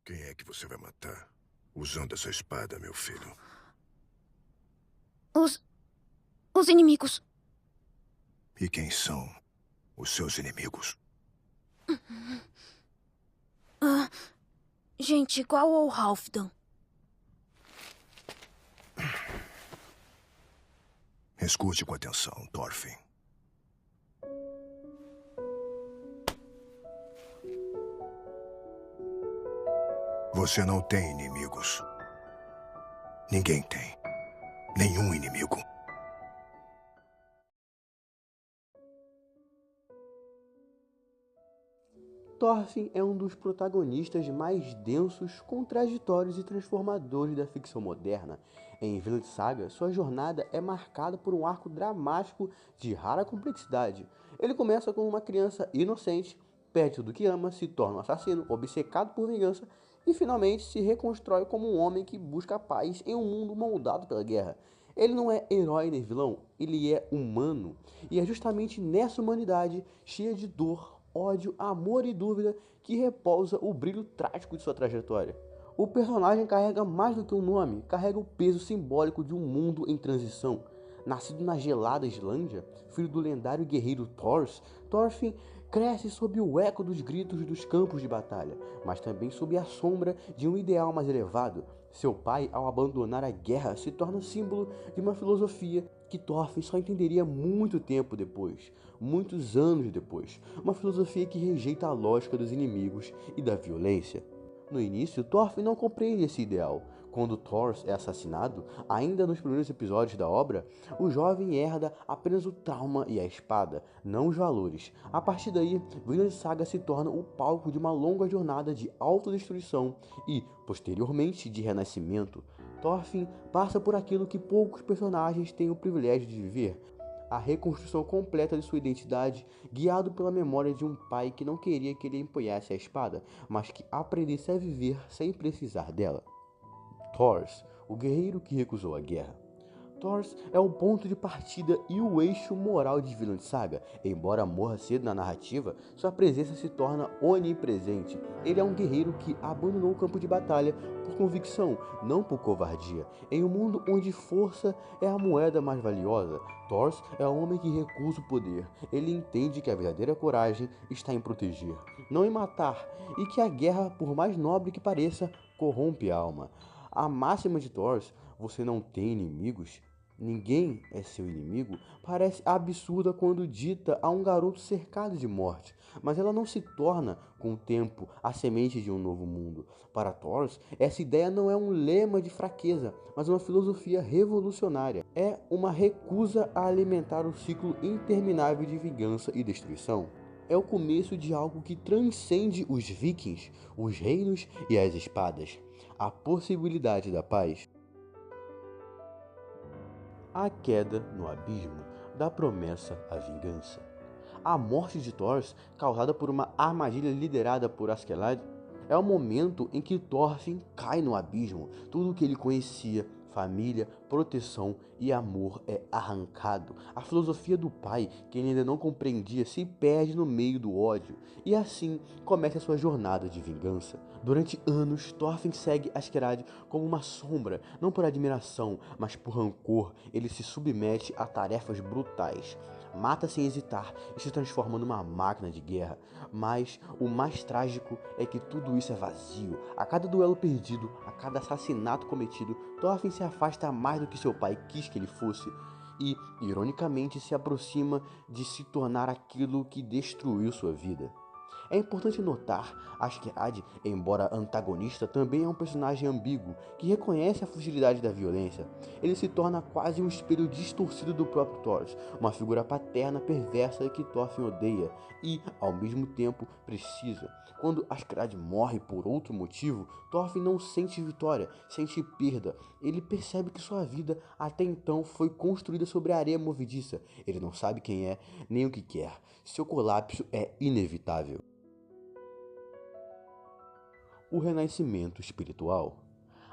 Quem é que você vai matar? Usando essa espada, meu filho. Os... os inimigos. E quem são os seus inimigos? Gente igual ao Halfdan. Escute com atenção, Thorfinn. Você não tem inimigos. Ninguém tem. Nenhum inimigo. Thorfinn é um dos protagonistas mais densos, contraditórios e transformadores da ficção moderna. Em Vinland Saga, sua jornada é marcada por um arco dramático de rara complexidade. Ele começa como uma criança inocente, perde tudo que ama, se torna um assassino, obcecado por vingança e finalmente se reconstrói como um homem que busca a paz em um mundo moldado pela guerra. Ele não é herói nem vilão, ele é humano. E é justamente nessa humanidade, cheia de dor, ódio, amor e dúvida, que repousa o brilho trágico de sua trajetória. O personagem carrega mais do que um nome, carrega o peso simbólico de um mundo em transição. Nascido na gelada Islândia, filho do lendário guerreiro Thorfinn cresce sob o eco dos gritos dos campos de batalha, mas também sob a sombra de um ideal mais elevado. Seu pai, ao abandonar a guerra, se torna símbolo de uma filosofia que Thorfinn só entenderia muito tempo depois, muitos anos depois. Uma filosofia que rejeita a lógica dos inimigos e da violência. No início, Thorfinn não compreende esse ideal. Quando Thor é assassinado, ainda nos primeiros episódios da obra, o jovem herda apenas o trauma e a espada, não os valores. A partir daí, Vinland Saga se torna o palco de uma longa jornada de autodestruição e, posteriormente, de renascimento. Thorfinn passa por aquilo que poucos personagens têm o privilégio de viver: a reconstrução completa de sua identidade, guiado pela memória de um pai que não queria que ele empunhasse a espada, mas que aprendesse a viver sem precisar dela. Thor, o guerreiro que recusou a guerra. Thor é o ponto de partida e o eixo moral de Vinland Saga. Embora morra cedo na narrativa, sua presença se torna onipresente. Ele é um guerreiro que abandonou o campo de batalha por convicção, não por covardia. Em um mundo onde força é a moeda mais valiosa, Thor é o homem que recusa o poder. Ele entende que a verdadeira coragem está em proteger, não em matar, e que a guerra, por mais nobre que pareça, corrompe a alma. A máxima de Thor, você não tem inimigos, ninguém é seu inimigo, parece absurda quando dita a um garoto cercado de morte, mas ela não se torna, com o tempo, a semente de um novo mundo. Para Thor, essa ideia não é um lema de fraqueza, mas uma filosofia revolucionária. É uma recusa a alimentar o ciclo interminável de vingança e destruição. É o começo de algo que transcende os vikings, os reinos e as espadas. A possibilidade da paz. A queda no abismo da promessa à vingança. A morte de Thor, causada por uma armadilha liderada por Askeladd, é o momento em que Thorfinn cai no abismo. Tudo o que ele conhecia, família, proteção e amor, é arrancado. A filosofia do pai, que ele ainda não compreendia, se perde no meio do ódio. E assim começa a sua jornada de vingança. Durante anos, Thorfinn segue Askeladd como uma sombra, não por admiração, mas por rancor. Ele se submete a tarefas brutais, mata sem hesitar e se transforma numa máquina de guerra. Mas o mais trágico é que tudo isso é vazio. A cada duelo perdido, a cada assassinato cometido, Thorfinn se afasta mais do que seu pai quis que ele fosse e, ironicamente, se aproxima de se tornar aquilo que destruiu sua vida. É importante notar, Askeladd, embora antagonista, também é um personagem ambíguo, que reconhece a futilidade da violência. Ele se torna quase um espelho distorcido do próprio Thor, uma figura paterna perversa que Thorfinn odeia e, ao mesmo tempo, precisa. Quando Askeladd morre por outro motivo, Thorfinn não sente vitória, sente perda. Ele percebe que sua vida até então foi construída sobre a areia movediça. Ele não sabe quem é, nem o que quer. Seu colapso é inevitável. O renascimento espiritual.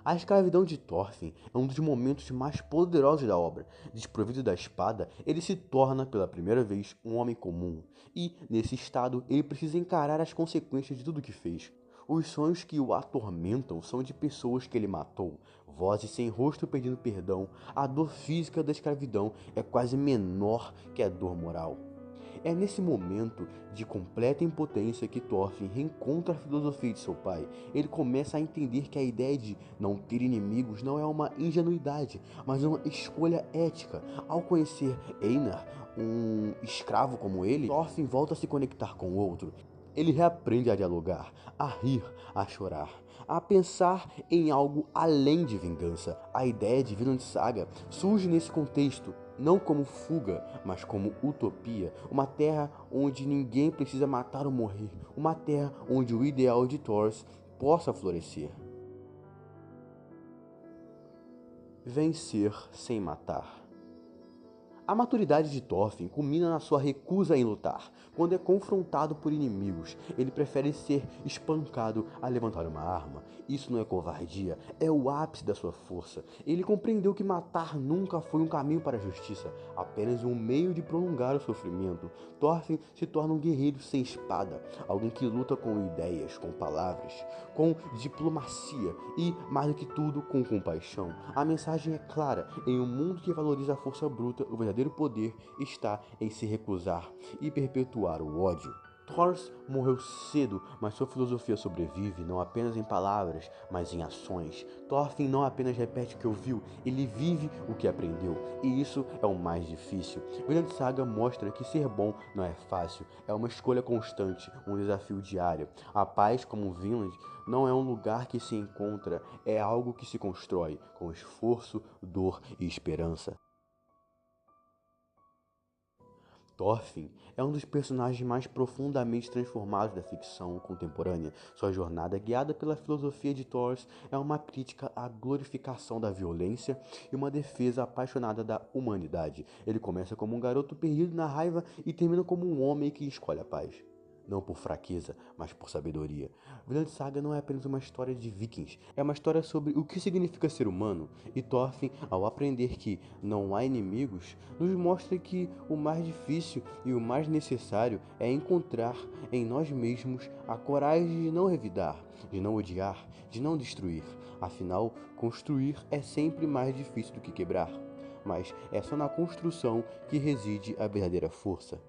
A escravidão de Thorfinn é um dos momentos mais poderosos da obra. Desprovido da espada, ele se torna, pela primeira vez, um homem comum. E, nesse estado, ele precisa encarar as consequências de tudo o que fez. Os sonhos que o atormentam são de pessoas que ele matou, vozes sem rosto pedindo perdão. A dor física da escravidão é quase menor que a dor moral. É nesse momento de completa impotência que Thorfinn reencontra a filosofia de seu pai. Ele começa a entender que a ideia de não ter inimigos não é uma ingenuidade, mas uma escolha ética. Ao conhecer Einar, um escravo como ele, Thorfinn volta a se conectar com o outro. Ele reaprende a dialogar, a rir, a chorar, a pensar em algo além de vingança. A ideia de Vinland Saga surge nesse contexto, não como fuga, mas como utopia. Uma terra onde ninguém precisa matar ou morrer. Uma terra onde o ideal de Thor possa florescer. Vencer sem matar. A maturidade de Thorfinn culmina na sua recusa em lutar. Quando é confrontado por inimigos, ele prefere ser espancado a levantar uma arma. Isso não é covardia, é o ápice da sua força. Ele compreendeu que matar nunca foi um caminho para a justiça, apenas um meio de prolongar o sofrimento. Thorfinn se torna um guerreiro sem espada, alguém que luta com ideias, com palavras, com diplomacia e, mais do que tudo, com compaixão. A mensagem é clara: em um mundo que valoriza a força bruta, o verdadeiro poder está em se recusar e perpetuar o ódio. Thor morreu cedo, mas sua filosofia sobrevive não apenas em palavras, mas em ações. Thorfinn não apenas repete o que ouviu, ele vive o que aprendeu, e isso é o mais difícil. Vinland Saga mostra que ser bom não é fácil, é uma escolha constante, um desafio diário. A paz, como Vinland, não é um lugar que se encontra, é algo que se constrói com esforço, dor e esperança. Thorfinn é um dos personagens mais profundamente transformados da ficção contemporânea. Sua jornada, guiada pela filosofia de Thor, é uma crítica à glorificação da violência e uma defesa apaixonada da humanidade. Ele começa como um garoto perdido na raiva e termina como um homem que escolhe a paz. Não por fraqueza, mas por sabedoria. Vinland Saga não é apenas uma história de vikings, é uma história sobre o que significa ser humano. E Thorfinn, ao aprender que não há inimigos, nos mostra que o mais difícil e o mais necessário é encontrar em nós mesmos a coragem de não revidar, de não odiar, de não destruir. Afinal, construir é sempre mais difícil do que quebrar. Mas é só na construção que reside a verdadeira força.